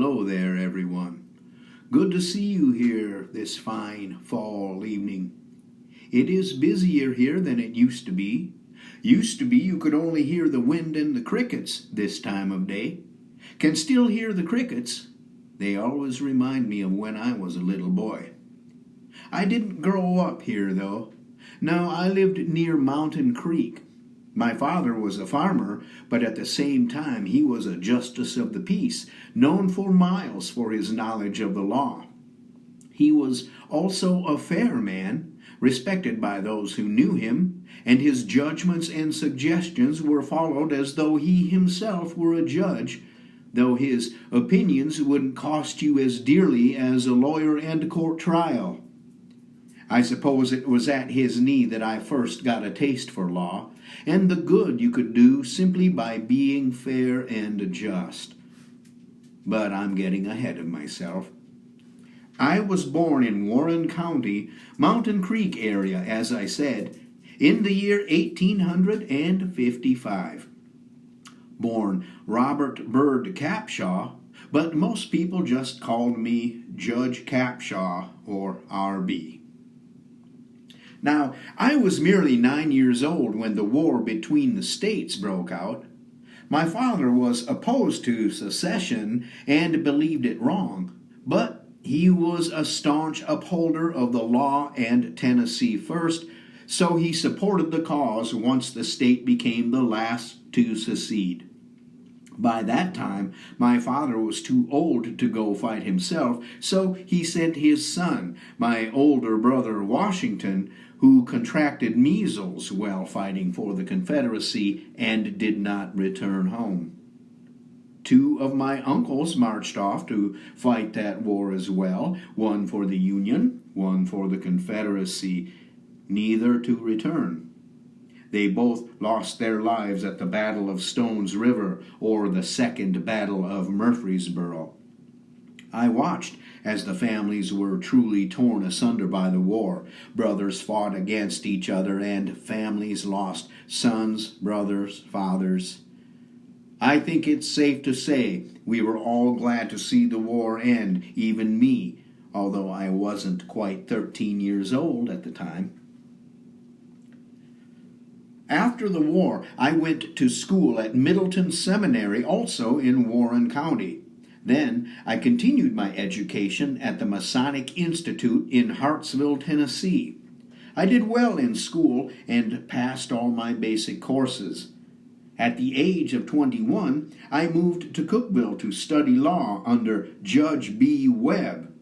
Hello there, everyone. Good to see you here this fine fall evening. It is busier here than it used to be. Used to be you could only hear the wind and the crickets this time of day. Can still hear the crickets. They always remind me of when I was a little boy. I didn't grow up here, though. No, I lived near Mountain Creek. My father was a farmer, but at the same time he was a justice of the peace, known for miles for his knowledge of the law. He was also a fair man, respected by those who knew him, and his judgments and suggestions were followed as though he himself were a judge, though his opinions wouldn't cost you as dearly as a lawyer and court trial. I suppose it was at his knee that I first got a taste for law, and the good you could do simply by being fair and just. But I'm getting ahead of myself. I was born in Warren County, Mountain Creek area, as I said, in the year 1855. Born Robert Byrd Capshaw, but most people just called me Judge Capshaw or R.B. Now, I was merely 9 years old when the war between the states broke out. My father was opposed to secession and believed it wrong, but he was a staunch upholder of the law and Tennessee first, so he supported the cause once the state became the last to secede. By that time, my father was too old to go fight himself, so he sent his son, my older brother Washington, who contracted measles while fighting for the Confederacy and did not return home. 2 of my uncles marched off to fight that war as well, one for the Union, one for the Confederacy, neither to return. They both lost their lives at the Battle of Stones River or the Second Battle of Murfreesboro. I watched as the families were truly torn asunder by the war. Brothers fought against each other and families lost sons, brothers, fathers. I think it's safe to say we were all glad to see the war end, even me, although I wasn't quite 13 years old at the time. After the war, I went to school at Middleton Seminary, also in Warren County. Then I continued my education at the Masonic Institute in Hartsville, Tennessee. I did well in school and passed all my basic courses. At the age of 21, I moved to Cookeville to study law under Judge B. Webb.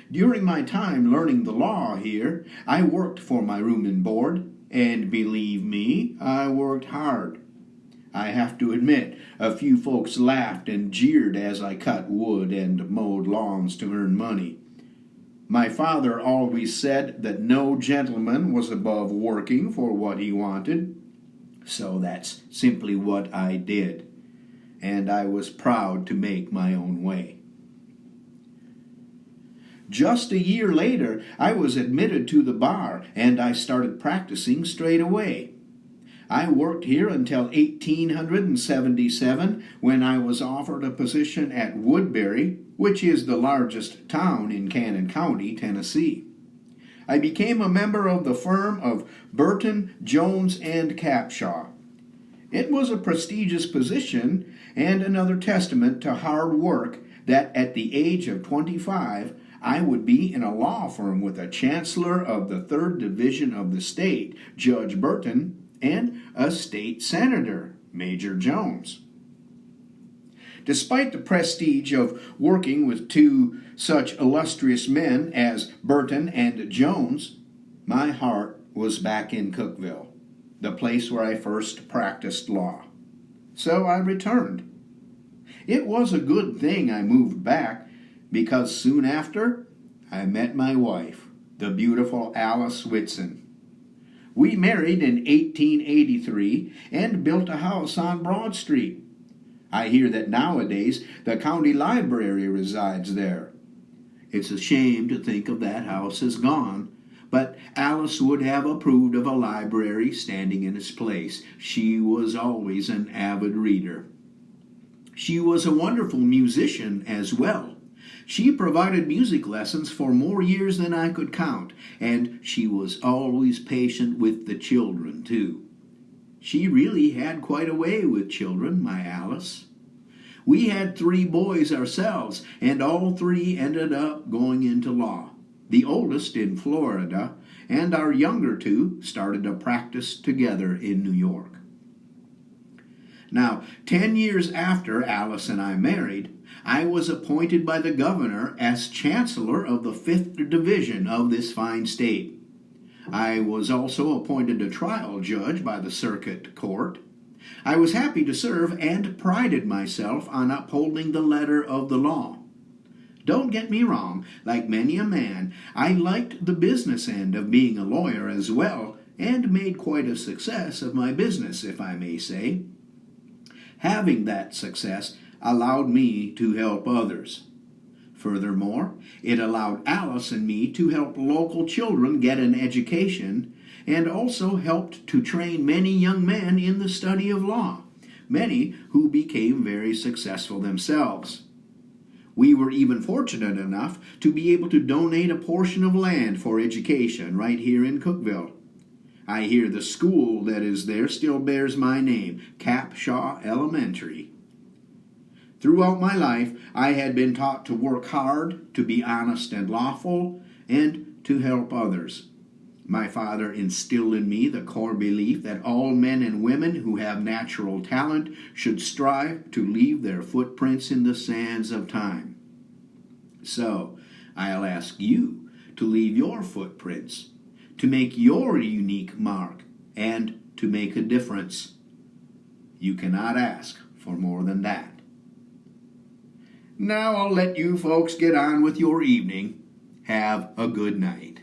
During my time learning the law here, I worked for my room and board, and believe me, I worked hard. I have to admit, a few folks laughed and jeered as I cut wood and mowed lawns to earn money. My father always said that no gentleman was above working for what he wanted, so that's simply what I did, and I was proud to make my own way. Just a year later, I was admitted to the bar, and I started practicing straight away. I worked here until 1877, when I was offered a position at Woodbury, which is the largest town in Cannon County, Tennessee. I became a member of the firm of Burton, Jones, and Capshaw. It was a prestigious position and another testament to hard work that at the age of 25, I would be in a law firm with a chancellor of the 3rd Division of the state, Judge Burton, and a state senator, Major Jones. Despite the prestige of working with 2 such illustrious men as Burton and Jones, my heart was back in Cookeville, the place where I first practiced law. So I returned. It was a good thing I moved back, because soon after, I met my wife, the beautiful Alice Whitson. We married in 1883 and built a house on Broad Street. I hear that nowadays the county library resides there. It's a shame to think of that house as gone, but Alice would have approved of a library standing in its place. She was always an avid reader. She was a wonderful musician as well. She provided music lessons for more years than I could count, and she was always patient with the children, too. She really had quite a way with children, my Alice. We had 3 boys ourselves, and all 3 ended up going into law. The oldest in Florida, and our younger 2 started a practice together in New York. Now, 10 years after Alice and I married, I was appointed by the governor as chancellor of the 5th Division of this fine state. I was also appointed a trial judge by the circuit court. I was happy to serve and prided myself on upholding the letter of the law. Don't get me wrong, like many a man, I liked the business end of being a lawyer as well, and made quite a success of my business, if I may say. Having that success allowed me to help others. Furthermore, it allowed Alice and me to help local children get an education, and also helped to train many young men in the study of law, many who became very successful themselves. We were even fortunate enough to be able to donate a portion of land for education right here in Cookeville. I hear the school that is there still bears my name, Capshaw Elementary. Throughout my life, I had been taught to work hard, to be honest and lawful, and to help others. My father instilled in me the core belief that all men and women who have natural talent should strive to leave their footprints in the sands of time. So, I'll ask you to leave your footprints, to make your unique mark, and to make a difference. You cannot ask for more than that. Now I'll let you folks get on with your evening. Have a good night.